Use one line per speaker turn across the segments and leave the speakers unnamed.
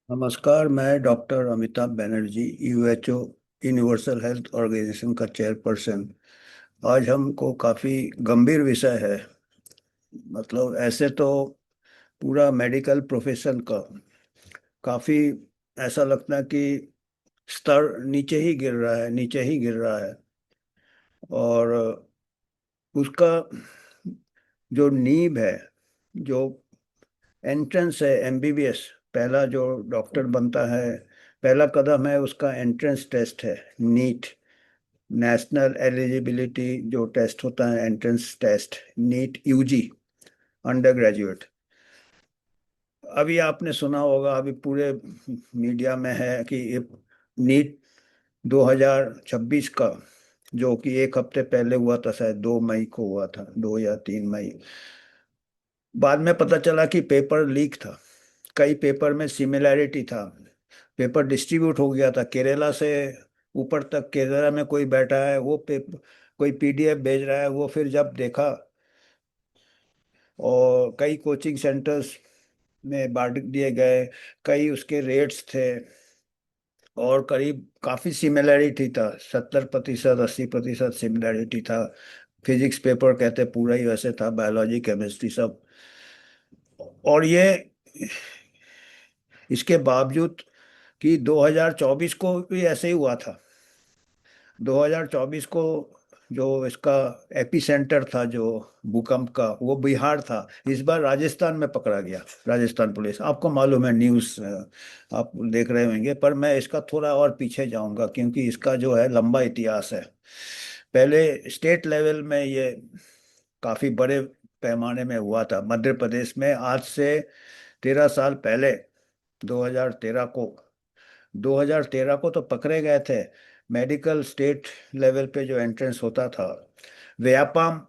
नमस्कार। मैं डॉक्टर अमिताभ बनर्जी, यूएचओ यूनिवर्सल हेल्थ ऑर्गेनाइजेशन का चेयरपर्सन। आज हमको काफ़ी गंभीर विषय है। मतलब ऐसे तो पूरा मेडिकल प्रोफेशन का काफ़ी ऐसा लगता है कि स्तर नीचे ही गिर रहा है, नीचे ही गिर रहा है। और उसका जो नींव है, जो एंट्रेंस है, एमबीबीएस, पहला जो डॉक्टर बनता है, पहला कदम है उसका एंट्रेंस टेस्ट है, नीट, नेशनल एलिजिबिलिटी जो टेस्ट होता है, entrance test, NEET UG, undergraduate. अभी आपने सुना होगा, अभी पूरे मीडिया में है कि ये नीट 2026 का, जो कि एक हफ्ते पहले हुआ था, शायद 2 मई को हुआ था, 2 या 3 मई। बाद में पता चला कि पेपर लीक था। कई पेपर में सिमिलैरिटी था। पेपर डिस्ट्रीब्यूट हो गया था केरला से ऊपर तक। केरला में कोई बैठा है, वो पेपर कोई पीडीएफ भेज रहा है, वो फिर जब देखा, और कई कोचिंग सेंटर्स में बांट दिए गए। कई उसके रेट्स थे, और करीब काफी सिमिलैरिटी था, 70%, 80% सिमिलैरिटी था। फिजिक्स पेपर कहते पूरा ही वैसे था, बायोलॉजी, केमिस्ट्री सब। और ये इसके बावजूद कि 2024 को भी ऐसे ही हुआ था। 2024 को जो इसका एपी सेंटर था, जो भूकंप का, वो बिहार था। इस बार राजस्थान में पकड़ा गया। राजस्थान पुलिस, आपको मालूम है, न्यूज़ आप देख रहे होंगे। पर मैं इसका थोड़ा और पीछे जाऊंगा, क्योंकि इसका जो है लंबा इतिहास है। पहले स्टेट लेवल में ये काफी बड़े पैमाने में हुआ था, मध्य प्रदेश में, आज से 13 साल पहले। 2013 को 2013 को तो पकड़े गए थे। मेडिकल स्टेट लेवल पे जो एंट्रेंस होता था, व्यापाम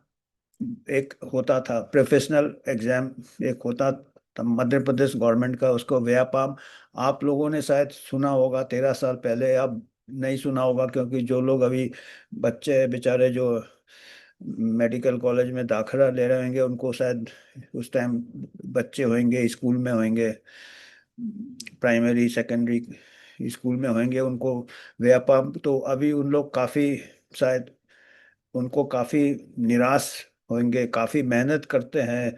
एक होता था, प्रोफेशनल एग्जाम एक होता था मध्य प्रदेश गवर्नमेंट का, उसको व्यापाम। आप लोगों ने शायद सुना होगा 13 साल पहले, अब नहीं सुना होगा, क्योंकि जो लोग अभी बच्चे बेचारे जो मेडिकल कॉलेज में दाखिला ले रहे होंगे, उनको शायद उस टाइम बच्चे होंगे, स्कूल में होंगे, प्राइमरी सेकेंडरी स्कूल में होंगे, उनको व्यापार तो अभी उन लोग काफ़ी, शायद उनको काफ़ी निराश होंगे। काफ़ी मेहनत करते हैं।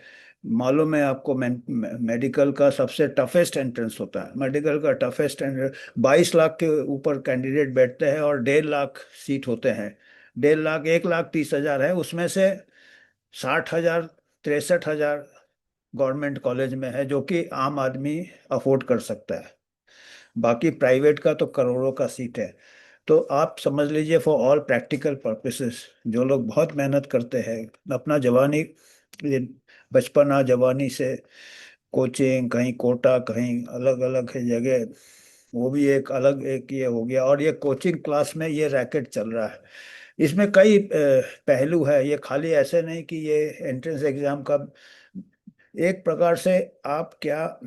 मालूम है आपको, मेडिकल का सबसे टफेस्ट एंट्रेंस होता है, मेडिकल का टफेस्ट एंट्रेंस। 22 लाख के ऊपर कैंडिडेट बैठते हैं, और 1.5 लाख सीट होते हैं। 1.5 लाख, 1,30,000 है, उसमें से 60,000, 63,000 गवर्नमेंट कॉलेज में है, जो कि आम आदमी अफोर्ड कर सकता है। बाकी प्राइवेट का तो करोड़ों का सीट है। तो आप समझ लीजिए, फॉर ऑल प्रैक्टिकल पर्पसेस, जो लोग बहुत मेहनत करते हैं अपना जवानी, ये बचपना जवानी से, कोचिंग, कहीं कोटा, कहीं अलग अलग है जगह, वो भी एक अलग एक ये हो गया। और ये कोचिंग क्लास में ये रैकेट चल रहा है। इसमें कई पहलू है। ये खाली ऐसे नहीं कि ये एंट्रेंस एग्जाम का एक प्रकार से, आप क्या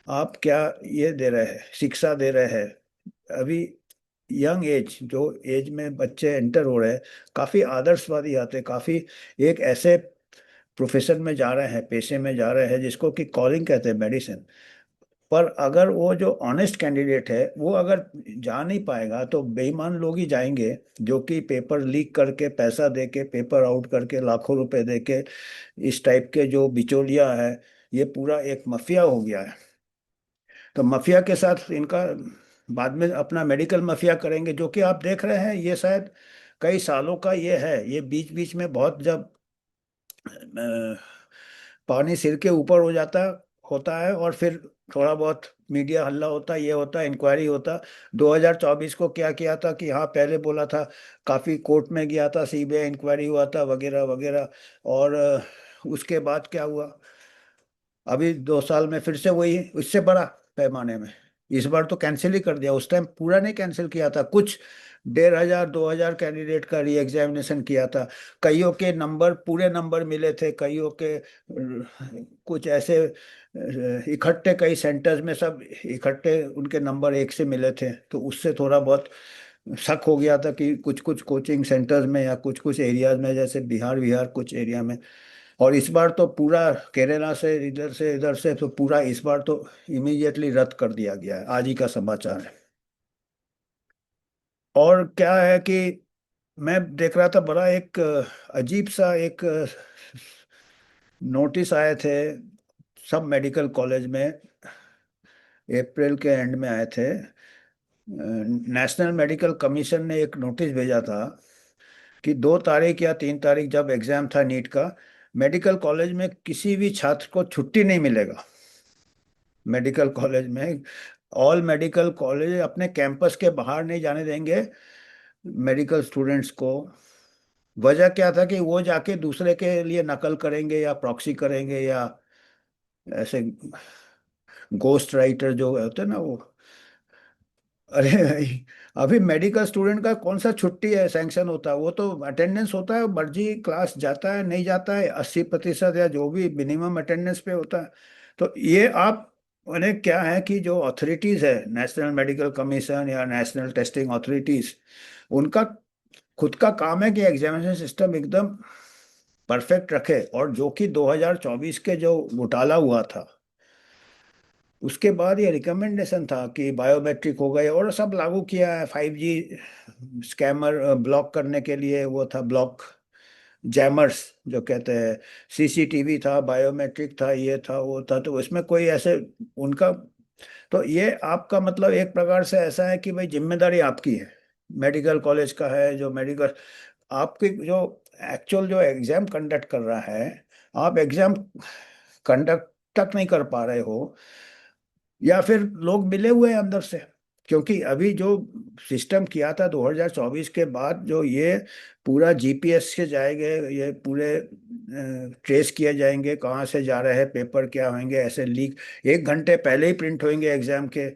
आप क्या ये दे रहे हैं, शिक्षा दे रहे हैं। अभी यंग एज, जो एज में बच्चे एंटर हो रहे हैं, काफी आदर्शवादी आते हैं, काफी एक ऐसे प्रोफेशन में जा रहे हैं, पेशे में जा रहे हैं, जिसको कि कॉलिंग कहते हैं, मेडिसिन। पर अगर वो जो ऑनेस्ट कैंडिडेट है, वो अगर जा नहीं पाएगा, तो बेईमान लोग ही जाएंगे, जो कि पेपर लीक करके, पैसा दे के, पेपर आउट करके, लाखों रुपए दे के, इस टाइप के जो बिचौलिया है, ये पूरा एक माफिया हो गया है। तो माफिया के साथ इनका बाद में अपना मेडिकल माफिया करेंगे, जो कि आप देख रहे हैं। ये शायद कई सालों का ये है। ये बीच बीच में बहुत, जब पानी सिर के ऊपर हो जाता होता है, और फिर थोड़ा बहुत मीडिया हल्ला होता, ये होता, इंक्वायरी होता। 2024 को क्या किया था कि हाँ, पहले बोला था, काफी कोर्ट में गया था, सीबीआई इंक्वायरी हुआ था, वगैरह वगैरह। और उसके बाद क्या हुआ, अभी 2 साल में फिर से वही, इससे बड़ा पैमाने में। इस बार तो कैंसिल ही कर दिया, उस टाइम पूरा नहीं कैंसिल किया था, कुछ 1,500 2,000 कैंडिडेट का री एग्जामिनेशन किया था। कईयों के नंबर, पूरे नंबर मिले थे, कईयों के कुछ ऐसे इकट्ठे, कई सेंटर्स में सब इकट्ठे उनके नंबर एक से मिले थे। तो उससे थोड़ा बहुत शक हो गया था कि कुछ कुछ कोचिंग सेंटर्स में, या कुछ कुछ एरियाज में, जैसे बिहार बिहार कुछ एरिया में और इस बार तो पूरा केरला से इधर से तो पूरा इस बार तो इमीडिएटली रद्द कर दिया गया है, आज ही का समाचार है। और क्या है कि मैं देख रहा था बड़ा एक अजीब सा एक नोटिस आए थे सब मेडिकल कॉलेज में, अप्रैल के एंड में आए थे। नेशनल मेडिकल कमीशन ने एक नोटिस भेजा था कि 2 तारीख या 3 तारीख जब एग्जाम था नीट का, मेडिकल कॉलेज में किसी भी छात्र को छुट्टी नहीं मिलेगा। मेडिकल कॉलेज में ऑल मेडिकल कॉलेज अपने कैंपस के बाहर नहीं जाने देंगे मेडिकल स्टूडेंट्स को। वजह क्या था कि वो जाके दूसरे के लिए नकल करेंगे या प्रॉक्सी करेंगे या ऐसे गोस्ट राइटर जो होते हैं ना वो। अरे भाई, अभी मेडिकल स्टूडेंट का कौन सा छुट्टी है सैंक्शन होता है, वो तो अटेंडेंस होता है, मर्जी क्लास जाता है नहीं जाता है, 80% या जो भी मिनिमम अटेंडेंस पे होता है। तो ये आप उन्हें क्या है कि जो अथॉरिटीज है नेशनल मेडिकल कमीशन या नेशनल टेस्टिंग अथॉरिटीज, उनका खुद का काम है कि एग्जामिनेशन सिस्टम एकदम परफेक्ट रखे। और जो कि 2024 के जो घोटाला हुआ था उसके बाद ये रिकमेंडेशन था कि बायोमेट्रिक हो गए और सब लागू किया है। 5G स्कैमर ब्लॉक करने के लिए वो था ब्लॉक जैमर्स जो कहते हैं, सीसीटीवी था, बायोमेट्रिक था, ये था वो था, तो इसमें कोई ऐसे उनका। तो ये आपका मतलब एक प्रकार से ऐसा है कि भाई जिम्मेदारी आपकी है, मेडिकल कॉलेज का है जो मेडिकल आपकी जो एक्चुअल जो एग्जाम कंडक्ट कर रहा है, आप एग्जाम कंडक्ट तक नहीं कर पा रहे हो, या फिर लोग मिले हुए हैं अंदर से। क्योंकि अभी जो सिस्टम किया था 2024 के बाद, जो ये पूरा जीपीएस से जाएंगे, ये पूरे ट्रेस किए जाएंगे कहाँ से जा रहे हैं, पेपर क्या होंगे ऐसे लीक 1 घंटे पहले ही प्रिंट होंगे एग्जाम के,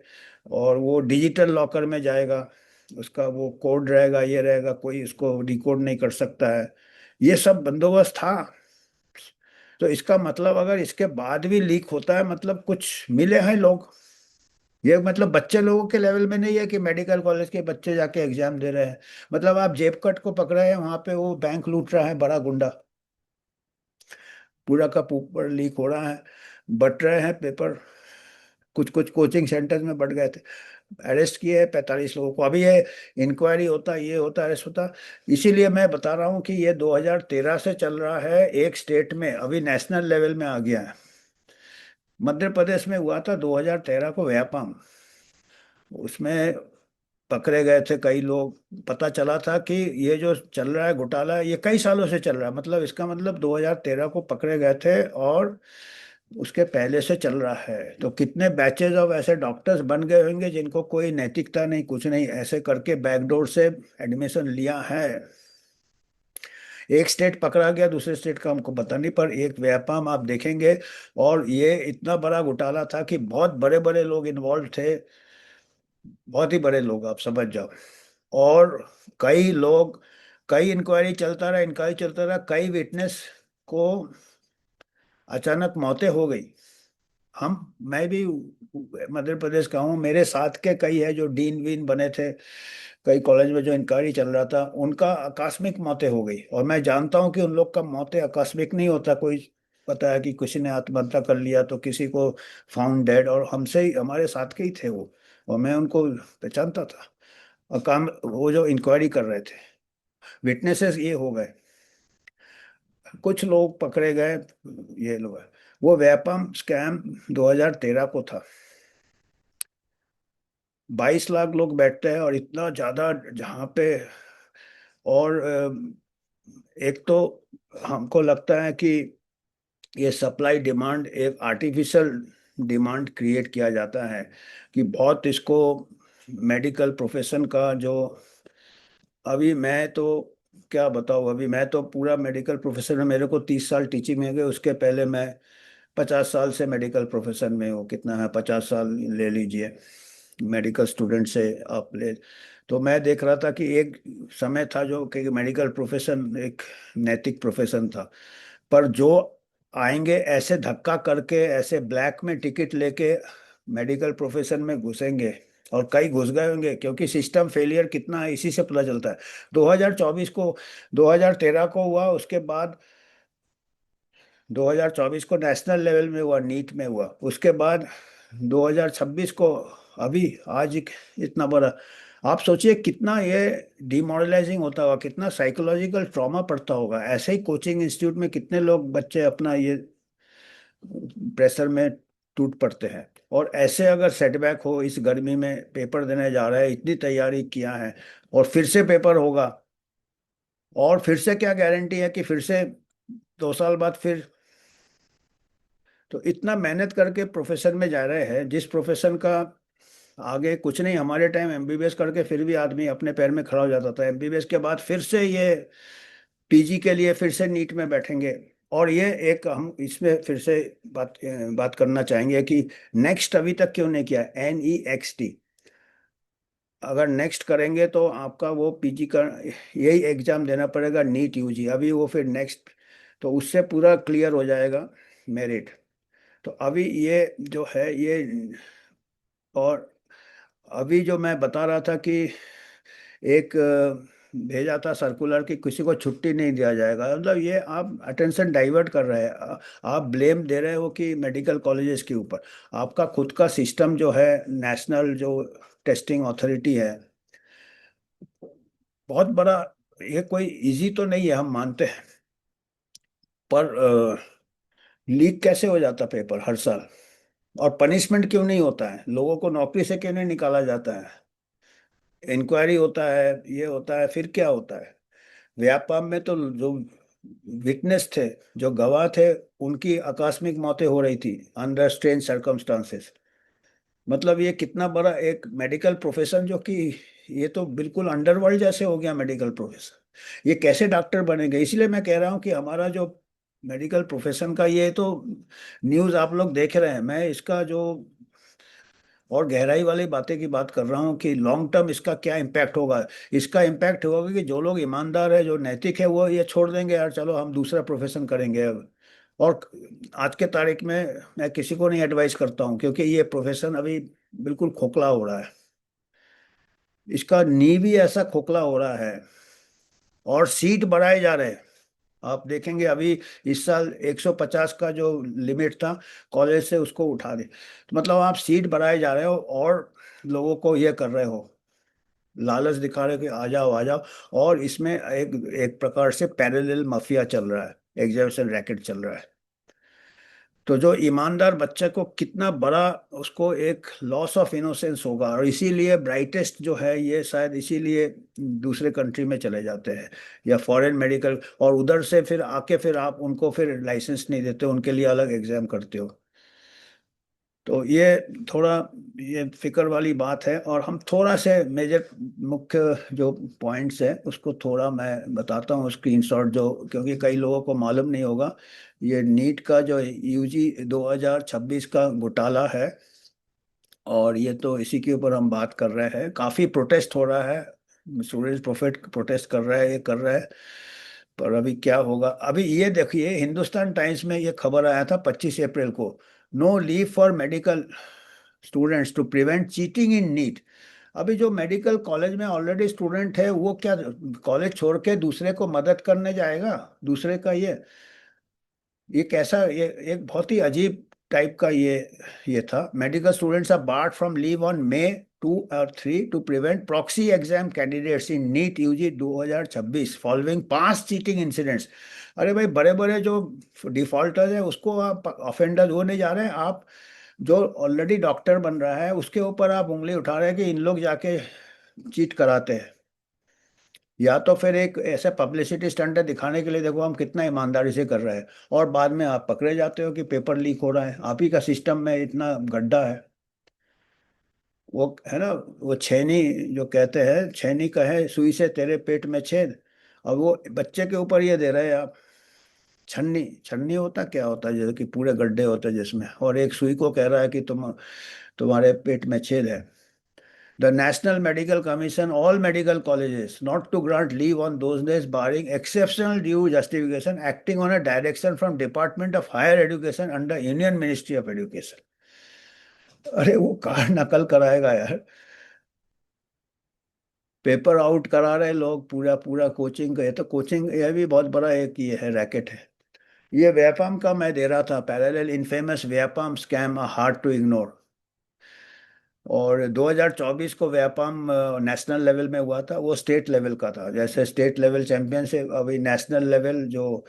और वो डिजिटल लॉकर में जाएगा, उसका वो कोड रहेगा, ये रहेगा, कोई उसको डिकोड नहीं कर सकता है। ये सब बंदोबस्त था। तो इसका मतलब अगर इसके बाद भी लीक होता है मतलब कुछ मिले हैं लोग। ये मतलब बच्चे लोगों के लेवल में नहीं है कि मेडिकल कॉलेज के बच्चे जाके एग्जाम दे रहे हैं। मतलब आप जेब कट को पकड़े हैं वहां पे, वो बैंक लूट रहा है बड़ा गुंडा, पूरा का ऊपर लीक हो रहा है, बट रहे हैं पेपर। कुछ कुछ कोचिंग सेंटर में बढ़ गए थे, अरेस्ट किए हैं 45 लोगों को। अभी ये इंक्वायरी होता, ये होता, अरेस्ट होता। इसीलिए मैं बता रहा हूँ कि ये 2013 से चल रहा है एक स्टेट में, अभी नेशनल लेवल में आ गया है। मध्य प्रदेश में हुआ था 2013 को व्यापम, उसमें पकड़े गए थे कई लोग। पता चला था कि ये जो चल रहा है घोटाला, ये कई सालों से चल रहा है, मतलब इसका मतलब 2013 को पकड़े गए थे और उसके पहले से चल रहा है। तो कितने बैचेज ऑफ ऐसे डॉक्टर्स बन गए होंगे जिनको कोई नैतिकता नहीं कुछ नहीं, ऐसे करके बैकडोर से एडमिशन लिया है। एक स्टेट पकड़ा गया, दूसरे स्टेट का हमको पता नहीं, पर एक व्यापम आप देखेंगे। और ये इतना बड़ा घोटाला था कि बहुत बड़े बड़े लोग इन्वॉल्व थे, बहुत ही बड़े लोग आप समझ जाओ। और कई लोग, कई इंक्वायरी चलता रहा, कई विटनेस को अचानक मौतें हो गई। हम मैं भी मध्य प्रदेश का हूँ, मेरे साथ के कई है जो डीन वीन बने थे कई कॉलेज में, जो इंक्वायरी चल रहा था उनका आकस्मिक मौतें हो गई। और मैं जानता हूँ कि उन लोग का मौतें आकस्मिक नहीं होता, कोई पता है कि किसी ने आत्महत्या कर लिया तो किसी को फाउंड डेड, और हमसे ही हमारे साथ के ही थे वो, और मैं उनको पहचानता था। और काम वो जो इंक्वायरी कर रहे थे, विटनेसेस ये हो गए, कुछ लोग पकड़े गए, ये लोग हैं। वो व्यापम स्कैम 2013 को था। 22 लाख लोग बैठते हैं और इतना ज्यादा जहाँ पे। और एक तो हमको लगता है कि ये सप्लाई डिमांड, एक आर्टिफिशियल डिमांड क्रिएट किया जाता है कि बहुत इसको मेडिकल प्रोफेशन का जो, अभी मैं तो क्या बताऊँ, अभी मैं तो पूरा मेडिकल प्रोफेशन में, मेरे को 30 साल टीचिंग में गए, उसके पहले मैं 50 साल से मेडिकल प्रोफेशन में हूँ। कितना है, 50 साल ले लीजिए मेडिकल स्टूडेंट से आप ले। तो मैं देख रहा था कि एक समय था जो कि मेडिकल प्रोफेशन एक नैतिक प्रोफेशन था, पर जो आएंगे ऐसे धक्का करके, ऐसे ब्लैक में टिकट लेके मेडिकल प्रोफेशन में घुसेंगे, और कई घुस गए होंगे, क्योंकि सिस्टम फेलियर कितना है इसी से पता चलता है। 2024 को, 2013 को हुआ, उसके बाद 2024 को नेशनल लेवल में हुआ, नीट में हुआ। उसके बाद 2026 को, अभी आज इतना बड़ा, आप सोचिए कितना ये डिमोरलाइजिंग होता होगा, कितना साइकोलॉजिकल ट्रॉमा पड़ता होगा। ऐसे ही कोचिंग इंस्टीट्यूट में कितने लोग बच्चे अपना ये प्रेशर में टूट पड़ते हैं। और ऐसे अगर सेटबैक हो, इस गर्मी में पेपर देने जा रहा है, इतनी तैयारी किया है, और फिर से पेपर होगा, और फिर से क्या गारंटी है कि फिर से 2 साल बाद फिर। तो इतना मेहनत करके प्रोफेशन में जा रहे हैं, जिस प्रोफेशन का आगे कुछ नहीं। हमारे टाइम एमबीबीएस करके फिर भी आदमी अपने पैर में खड़ा हो जाता था, एमबीबीएस के बाद फिर से ये पीजी के लिए फिर से नीट में बैठेंगे। और ये एक हम इसमें फिर से बात करना चाहेंगे कि नेक्स्ट अभी तक क्यों नहीं किया, NEXT। अगर नेक्स्ट करेंगे तो आपका वो पीजी का यही एग्जाम देना पड़ेगा, नीट यूजी। अभी वो फिर नेक्स्ट, तो उससे पूरा क्लियर हो जाएगा मेरिट। तो अभी ये जो है ये, और अभी जो मैं बता रहा था कि एक भेजा था सर्कुलर कि किसी को छुट्टी नहीं दिया जाएगा, मतलब ये आप अटेंशन डाइवर्ट कर रहे हैं। आप ब्लेम दे रहे हो कि मेडिकल कॉलेजेस के ऊपर। आपका खुद का सिस्टम जो है, नेशनल जो टेस्टिंग अथॉरिटी है, बहुत बड़ा, ये कोई इजी तो नहीं है, हम मानते हैं। पर लीक कैसे हो जाता पेपर हर साल? और पनिशमेंट क्यों नहीं होता है? लोगों को नौकरी से क्यों नहीं निकाला जाता है? इंक्वायरी होता है, ये होता है, फिर क्या होता है? व्यापार में तो जो विटनेस थे, जो गवाह थे, उनकी आकस्मिक मौतें हो रही थी अंडर स्ट्रेन सर्कमस्टांसेस। मतलब ये कितना बड़ा एक मेडिकल प्रोफेशन, जो कि ये तो बिल्कुल अंडरवर्ल्ड जैसे हो गया मेडिकल प्रोफेशन। ये कैसे डॉक्टर बनेंगे? इसलिए मैं कह रहा हूँ कि हमारा जो मेडिकल प्रोफेशन का, ये तो न्यूज़ आप लोग देख रहे हैं, मैं इसका जो और गहराई वाली बातें की बात कर रहा हूँ कि लॉन्ग टर्म इसका क्या इम्पैक्ट होगा। इसका इम्पैक्ट होगा कि जो लोग ईमानदार है, जो नैतिक है, वो ये छोड़ देंगे, यार चलो हम दूसरा प्रोफेशन करेंगे अब। और आज के तारीख में मैं किसी को नहीं एडवाइस करता हूँ, क्योंकि ये प्रोफेशन अभी बिल्कुल खोखला हो रहा है। इसका नींव ही ऐसा खोखला हो रहा है। और सीट बढ़ाए जा रहे हैं। आप देखेंगे अभी इस साल 150 का जो लिमिट था कॉलेज से, उसको उठा दे। तो मतलब आप सीट बढ़ाए जा रहे हो, और लोगों को ये कर रहे हो, लालच दिखा रहे हो कि आ जाओ आ जाओ। और इसमें एक एक प्रकार से पैरेलल माफिया चल रहा है, एग्जीबिशन रैकेट चल रहा है। तो जो ईमानदार बच्चे को कितना बड़ा, उसको एक लॉस ऑफ इनोसेंस होगा। और इसीलिए ब्राइटेस्ट जो है ये शायद इसीलिए दूसरे कंट्री में चले जाते हैं, या फॉरेन मेडिकल, और उधर से फिर आके फिर आप उनको फिर लाइसेंस नहीं देते, उनके लिए अलग एग्जाम करते हो। तो ये थोड़ा ये फिक्र वाली बात है। और हम थोड़ा से मेजर मुख्य जो पॉइंट्स है उसको थोड़ा मैं बताता हूँ स्क्रीन शॉट, जो क्योंकि कई लोगों को मालूम नहीं होगा। ये नीट का जो यूजी 2026 का घोटाला है, और ये तो इसी के ऊपर हम बात कर रहे हैं। काफ़ी प्रोटेस्ट हो रहा है, स्टूडेंट्स प्रोफेट प्रोटेस्ट कर रहा है, ये कर रहा है। पर अभी क्या होगा? अभी ये देखिए, हिंदुस्तान टाइम्स में ये खबर आया था 25 अप्रैल को, no leave for medical students to prevent cheating in NEET. अभी जो मेडिकल कॉलेज में ऑलरेडी स्टूडेंट है, वो क्या कॉलेज छोड़ के दूसरे को मदद करने जाएगा? दूसरे का ये कैसा, ये एक बहुत ही अजीब टाइप का ये था। Medical students are barred from leave on May 2 और 3 to prevent proxy exam candidates in NEET UG 2026 following पांच चीटिंग इंसिडेंट्स। अरे भाई, बड़े बड़े जो डिफॉल्टर है उसको आप ऑफेंडर होने जा रहे हैं, आप जो ऑलरेडी डॉक्टर बन रहा है उसके ऊपर आप उंगली उठा रहे हैं कि इन लोग जाके चीट कराते हैं। या तो फिर एक ऐसा पब्लिसिटी स्टंट है दिखाने के लिए, देखो हम कितना ईमानदारी से कर रहे हैं, और बाद में आप पकड़े जाते हो कि पेपर लीक हो रहा है, आप ही का सिस्टम में इतना गड्ढा है। वो है ना, वो छेनी जो कहते हैं, छेनी कहे सुई से तेरे पेट में छेद। और वो बच्चे के ऊपर ये दे रहे हैं आप। छन्नी छन्नी होता क्या होता है? जैसे कि पूरे गड्ढे होते हैं जिसमें, और एक सुई को कह रहा है कि तुम्हारे पेट में छेद है। The National Medical Commission all medical colleges not to grant leave on those days barring exceptional due justification acting on a direction from Department of Higher Education under Union Ministry of Education। अरे वो कहाँ नकल कराएगा यार? Paper out करा रहे लोग, पूरा पूरा कोचिंग का। ये तो कोचिंग, ये भी बहुत बड़ा एक ये है, रैकेट है। ये व्यापाम का मैं दे रहा था, parallel infamous Vyapam scam hard to ignore. और 2024 को व्यापाम नेशनल लेवल में हुआ था, वो स्टेट लेवल का था। जैसे स्टेट लेवल चैंपियनशिप, अभी नेशनल लेवल जो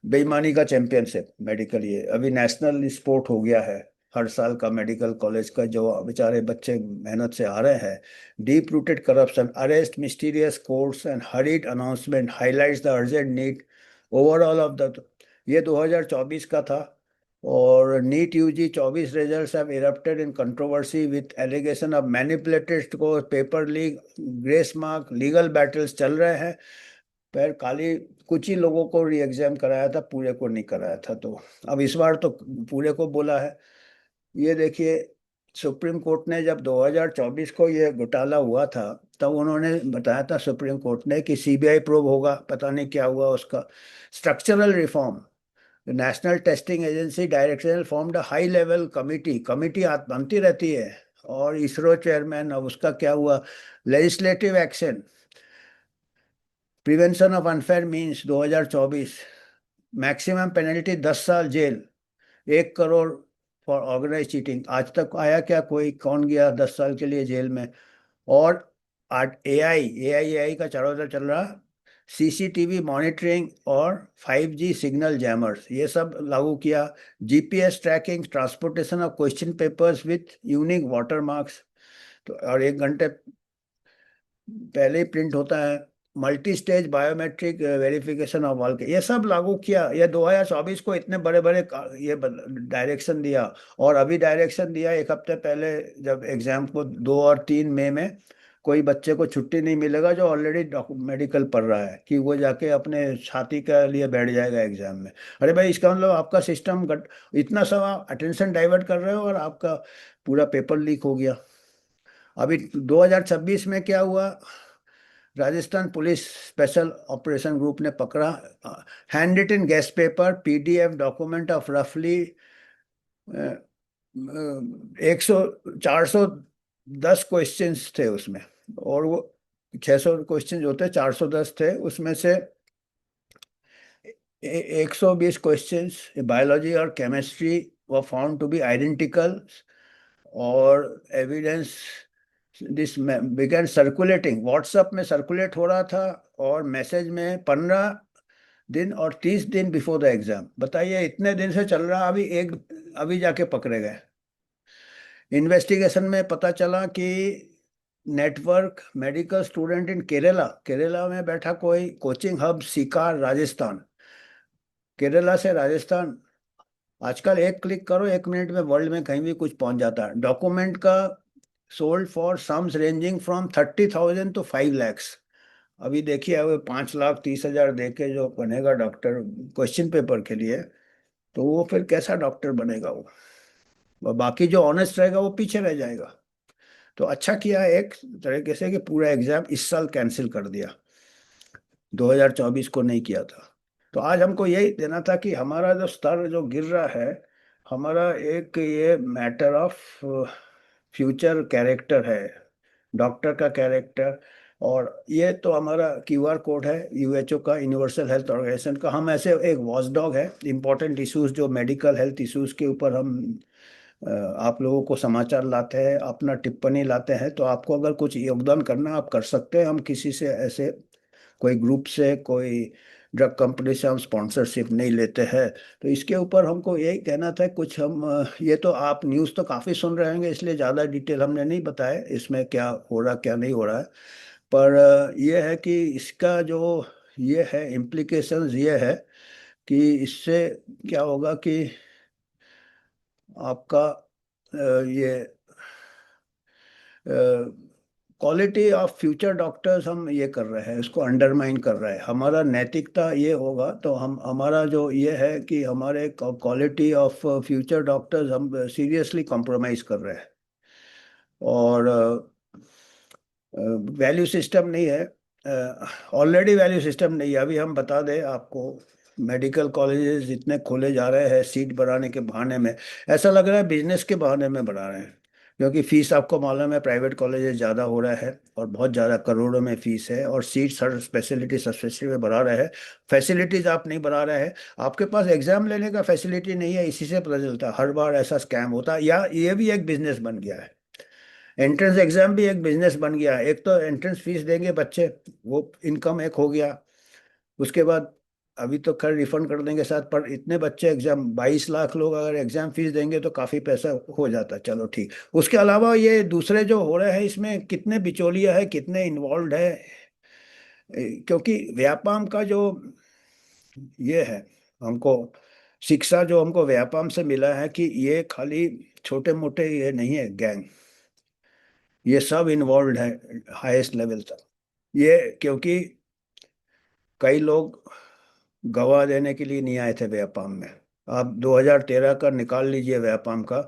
बेईमानी का चैंपियनशिप मेडिकल, ये अभी नेशनल स्पोर्ट हो गया है। हर साल का मेडिकल कॉलेज का जो बेचारे बच्चे मेहनत से आ रहे हैं। Deep rooted corruption, arrest, mysterious courts and hurried announcement highlights the urgent need overall of the, ये 2024 का था। और NEET UG 24 results have erupted in controversy with allegation of manipulated score, paper leak, grace mark, legal battles चल रहे हैं। पर खाली कुछ ही लोगों को री एग्जाम कराया था, पूरे को नहीं कराया था। तो अब इस बार तो पूरे को बोला है। ये देखिए, सुप्रीम कोर्ट ने जब 2024 को ये घोटाला हुआ था, तब उन्होंने बताया था सुप्रीम कोर्ट ने कि सीबीआई प्रोब होगा, पता नहीं क्या हुआ उसका। Structural reform, national testing agency director formed a high level committee, committee बनती रहती है। और इसरो चेयरमैन, अब उसका क्या हुआ। Legislative action, prevention of unfair means 2024, maximum penalty 10 साल जेल, 1 करोड़ फॉर ऑर्गेनाइज चीटिंग। आज तक आया क्या, कोई कौन गया 10 साल के लिए जेल में। और एआई का चारों तरफ चल रहा, सीसीटीवी मॉनिटरिंग और 5G सिग्नल जैमर्स, ये सब लागू किया। GPS tracking transportation of question papers with unique watermarks, तो और 1 घंटे पहले ही प्रिंट होता है। Multi stage biometric verification of all, ये सब लागू किया। ये 2024 को इतने बड़े बड़े ये डायरेक्शन दिया। और अभी डायरेक्शन दिया 1 हफ्ते पहले, जब एग्जाम को 2 और 3 मई में कोई बच्चे को छुट्टी नहीं मिलेगा जो ऑलरेडी मेडिकल पढ़ रहा है, कि वो जाके अपने छाती के लिए बैठ जाएगा एग्जाम में। अरे भाई, इसका मतलब आपका सिस्टम इतना सब आप अटेंशन डाइवर्ट कर रहे हो और आपका पूरा पेपर लीक हो गया। अभी 2026 में क्या हुआ, Rajasthan police special operation group ने पकड़ा hand written guess paper PDF document of रफली 410 क्वेश्चंस थे उसमें। और वो 600 क्वेश्चन होते, 410 थे उसमें से। 120 क्वेश्चंस बायोलॉजी और chemistry were found to be identical. और evidence this began circulating, WhatsApp में सर्कुलेट हो रहा था, और मैसेज में 15 दिन और 30 दिन बिफोर द एग्जाम। बताइए, इतने दिन से चल रहा, अभी जाके पकड़े गए। इन्वेस्टिगेशन में पता चला कि network medical student in Kerala, Kerala में बैठा कोई कोचिंग हब सिकार राजस्थान, केरला से राजस्थान। आजकल एक क्लिक करो, 1 मिनट में वर्ल्ड में कहीं भी कुछ पहुंच जाता है। डॉक्यूमेंट का sold for sums ranging from 30,000 to 5 lakhs। अभी देखिए, अब 5,30,000 दे के जो बनेगा डॉक्टर क्वेश्चन पेपर के लिए, तो वो फिर कैसा डॉक्टर बनेगा वो। और बाकी जो ऑनेस्ट रहेगा वो पीछे रह जाएगा। तो अच्छा किया एक तरीके से कि पूरा एग्जाम इस साल कैंसिल कर दिया, 2024 को नहीं किया था। तो आज हमको यही देना था कि हमारा जो स्तर जो गिर रहा है, हमारा एक ये मैटर ऑफ फ्यूचर कैरेक्टर है, डॉक्टर का कैरेक्टर। और ये तो हमारा क्यूआर कोड है यूएचओ का, यूनिवर्सल हेल्थ ऑर्गेनाइजेशन का। हम ऐसे एक वॉचडॉग है, इंपॉर्टेंट इश्यूज जो मेडिकल हेल्थ इश्यूज के ऊपर हम आप लोगों को समाचार लाते हैं, अपना टिप्पणी लाते हैं। तो आपको अगर कुछ योगदान करना आप कर सकते हैं। हम किसी से ऐसे कोई ग्रुप से, कोई ड्रग कंपनी से हम स्पॉन्सरशिप नहीं लेते हैं। तो इसके ऊपर हमको यही कहना था कुछ। हम ये तो आप न्यूज़ तो काफ़ी सुन रहे होंगे, इसलिए ज़्यादा डिटेल हमने नहीं बताया इसमें क्या हो रहा क्या नहीं हो रहा है। पर ये है कि इसका जो ये है इम्प्लीकेशंस, ये है कि इससे क्या होगा कि आपका ये क्वालिटी ऑफ फ्यूचर डॉक्टर्स हम ये कर रहे हैं, उसको अंडरमाइन कर रहे हैं। हमारा नैतिकता ये होगा तो हम, हमारा जो ये है कि हमारे क्वालिटी ऑफ फ्यूचर डॉक्टर्स हम सीरियसली कॉम्प्रोमाइज कर रहे हैं। और वैल्यू सिस्टम नहीं है, ऑलरेडी वैल्यू सिस्टम नहीं है। अभी हम बता दें आपको, मेडिकल कॉलेजेस जितने खोले जा रहे हैं सीट बढ़ाने के बहाने में, ऐसा लग रहा है बिजनेस के बहाने में बढ़ा रहे हैं। क्योंकि फीस आपको मालूम है प्राइवेट कॉलेज ज़्यादा हो रहा है, और बहुत ज़्यादा करोड़ों में फीस है, और सीट्स हर स्पेशलिटी सब स्पेशलिटी में बढ़ा रहे हैं, फैसिलिटीज आप नहीं बढ़ा रहे हैं, आपके पास एग्जाम लेने का फैसिलिटी नहीं है, इसी से पता चलता है हर बार ऐसा स्कैम होता है, या ये भी एक बिजनेस बन गया है। एंट्रेंस एग्जाम भी एक बिजनेस बन गया है। एक तो एंट्रेंस फीस देंगे बच्चे, वो इनकम एक हो गया, उसके बाद अभी तो खैर रिफंड कर देंगे साथ, पर इतने बच्चे एग्जाम 22 लाख लोग अगर एग्जाम फीस देंगे तो काफी पैसा हो जाता है। चलो ठीक। उसके अलावा ये दूसरे जो हो रहे हैं इसमें कितने बिचौलिया है, कितने इन्वॉल्व है, क्योंकि व्यापाम का जो ये है, हमको शिक्षा जो हमको व्यापाम से मिला है कि ये खाली छोटे मोटे ये नहीं है गैंग, ये सब इन्वॉल्व है हाईएस्ट लेवल तक। ये क्योंकि कई लोग गवाह देने के लिए नहीं आए थे व्यापाम में। आप 2013 का निकाल लीजिए व्यापाम का,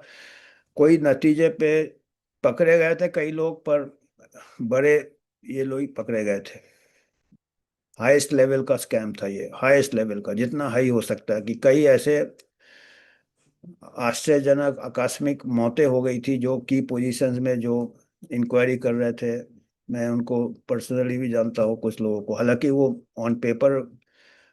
कोई नतीजे पे पकड़े गए थे कई लोग, पर बड़े ये लोग ही पकड़े गए थे। हाईएस्ट लेवल का स्कैम था ये, हाईएस्ट लेवल का, जितना हाई हो सकता है, कि कई ऐसे आश्चर्यजनक आकस्मिक मौतें हो गई थी जो की पोजीशंस में जो इंक्वायरी कर रहे थे। मैं उनको पर्सनली भी जानता हूँ कुछ लोगों को, हालांकि वो ऑन पेपर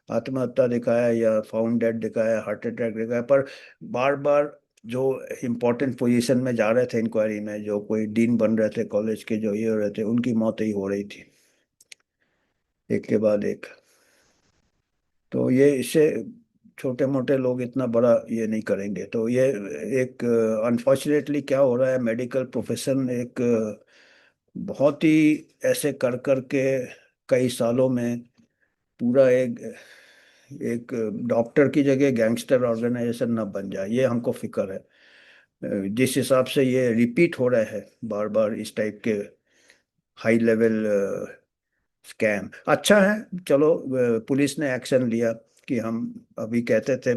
आत्महत्या दिखाया या फाउंड डेड दिखाया, हार्ट अटैक दिखाया, पर बार बार जो इम्पोर्टेंट पोजीशन में जा रहे थे इंक्वायरी में, जो कोई डीन बन रहे थे कॉलेज के, जो ये हो रहे थे, उनकी मौत ही हो रही थी एक के बाद एक। तो ये इससे छोटे मोटे लोग इतना बड़ा ये नहीं करेंगे। तो ये एक अनफॉर्चुनेटली क्या हो रहा है, मेडिकल प्रोफेशन एक बहुत ही ऐसे कर कर के कई सालों में पूरा एक एक डॉक्टर की जगह गैंगस्टर ऑर्गेनाइजेशन ना बन जाए, ये हमको फिक्र है। जिस हिसाब से ये रिपीट हो रहा है बार बार इस टाइप के हाई लेवल स्कैम। अच्छा है, चलो पुलिस ने एक्शन लिया। कि हम अभी कहते थे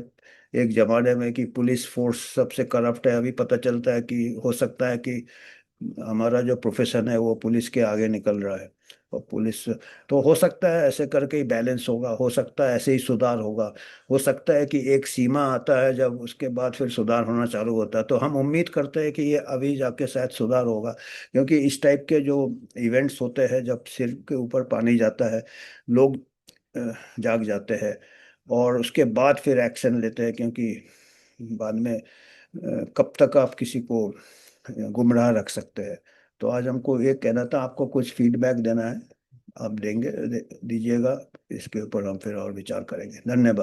एक जमाने में कि पुलिस फोर्स सबसे करप्ट है, अभी पता चलता है कि हो सकता है कि हमारा जो प्रोफेशन है वो पुलिस के आगे निकल रहा है। और पुलिस, तो हो सकता है ऐसे करके ही बैलेंस होगा, हो सकता है ऐसे ही सुधार होगा, हो सकता है कि एक सीमा आता है जब उसके बाद फिर सुधार होना चालू होता है। तो हम उम्मीद करते हैं कि ये अभी जाके शायद सुधार होगा, क्योंकि इस टाइप के जो इवेंट्स होते हैं जब सिर के ऊपर पानी जाता है, लोग जाग जाते हैं, और उसके बाद फिर एक्शन लेते हैं, क्योंकि बाद में कब तक आप किसी को गुमराह रख सकते हैं। तो आज हमको ये कहना था, आपको कुछ फीडबैक देना है, आप दीजिएगा। इसके ऊपर हम फिर और विचार करेंगे। धन्यवाद।